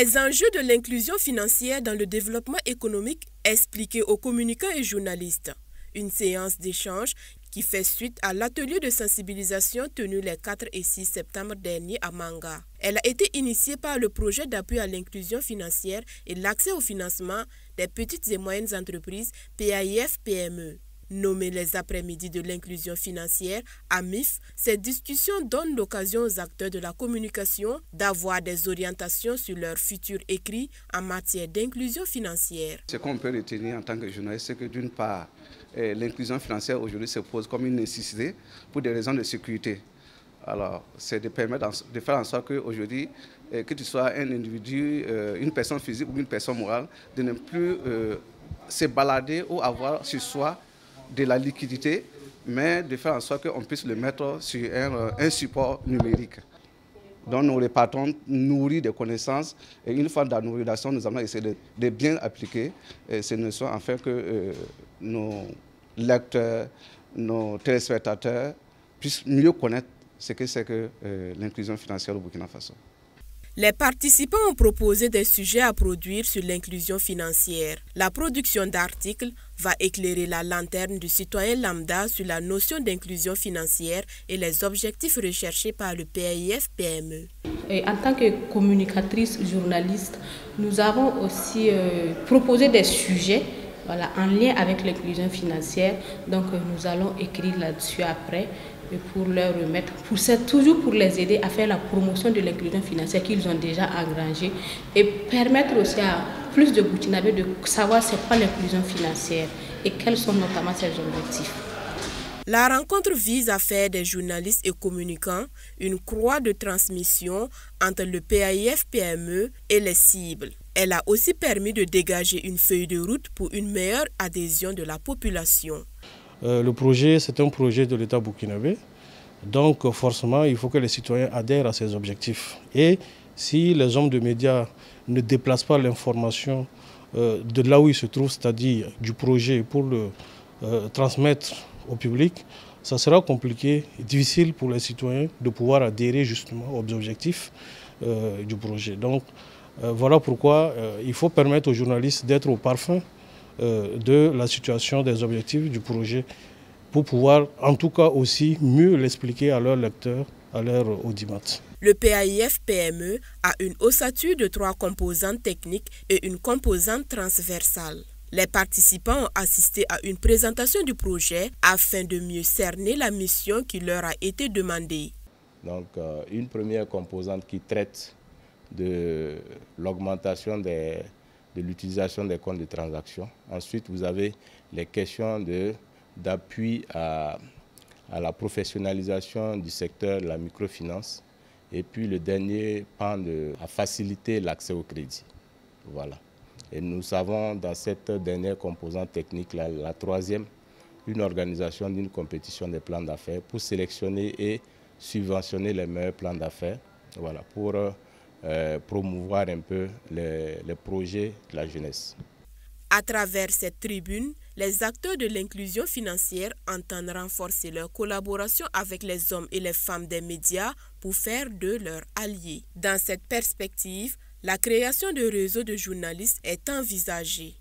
Les enjeux de l'inclusion financière dans le développement économique expliqués aux communicants et journalistes. Une séance d'échange qui fait suite à l'atelier de sensibilisation tenu les 4 et 6 septembre dernier à Manga. Elle a été initiée par le projet d'appui à l'inclusion financière et l'accès au financement des petites et moyennes entreprises PAIF-PME. Nommé les après-midi de l'inclusion financière, AMIF, cette discussion donne l'occasion aux acteurs de la communication d'avoir des orientations sur leur futur écrit en matière d'inclusion financière. Ce qu'on peut retenir en tant que journaliste, c'est que d'une part, l'inclusion financière aujourd'hui se pose comme une nécessité pour des raisons de sécurité. Alors, c'est de permettre de faire en sorte qu'aujourd'hui, que tu sois un individu, une personne physique ou une personne morale, de ne plus se balader ou avoir sur soi de la liquidité, mais de faire en sorte qu'on puisse le mettre sur un support numérique. Donc nous repartons nourris de connaissances et une fois dans la nourriture, nous allons essayer de bien appliquer ces notions afin que nos lecteurs, nos téléspectateurs puissent mieux connaître ce que c'est que l'inclusion financière au Burkina Faso. Les participants ont proposé des sujets à produire sur l'inclusion financière. La production d'articles va éclairer la lanterne du citoyen lambda sur la notion d'inclusion financière et les objectifs recherchés par le PAIF-PME. En tant que communicatrice journaliste, nous avons aussi proposé des sujets en lien avec l'inclusion financière. Donc nous allons écrire là-dessus après pour leur remettre, toujours pour les aider à faire la promotion de l'inclusion financière qu'ils ont déjà engrangée et permettre aussi à plus de Burkinabés de savoir c'est quoi l'inclusion financière et quels sont notamment ses objectifs. La rencontre vise à faire des journalistes et communicants une croix de transmission entre le PAIF-PME et les cibles. Elle a aussi permis de dégager une feuille de route pour une meilleure adhésion de la population. Le projet, c'est un projet de l'État burkinabé. Donc forcément, il faut que les citoyens adhèrent à ces objectifs. Et si les hommes de médias ne déplacent pas l'information de là où il se trouve, c'est-à-dire du projet, pour le transmettre au public, ça sera compliqué et difficile pour les citoyens de pouvoir adhérer justement aux objectifs du projet. Donc voilà pourquoi il faut permettre aux journalistes d'être au parfum de la situation des objectifs du projet pour pouvoir en tout cas aussi mieux l'expliquer à leurs lecteurs, à leurs audimates. Le PAIF-PME a une ossature de 3 composantes techniques et une composante transversale. Les participants ont assisté à une présentation du projet afin de mieux cerner la mission qui leur a été demandée. Donc une première composante qui traite de l'augmentation de l'utilisation des comptes de transaction. Ensuite, vous avez les questions d'appui à la professionnalisation du secteur de la microfinance. Et puis le dernier pan à faciliter l'accès au crédit. Voilà. Et nous savons dans cette dernière composante technique, la troisième, une organisation d'une compétition des plans d'affaires pour sélectionner et subventionner les meilleurs plans d'affaires. Voilà, pour promouvoir un peu les projets de la jeunesse. À travers cette tribune, les acteurs de l'inclusion financière entendent renforcer leur collaboration avec les hommes et les femmes des médias pour faire d'eux leurs alliés. Dans cette perspective, la création de réseaux de journalistes est envisagée.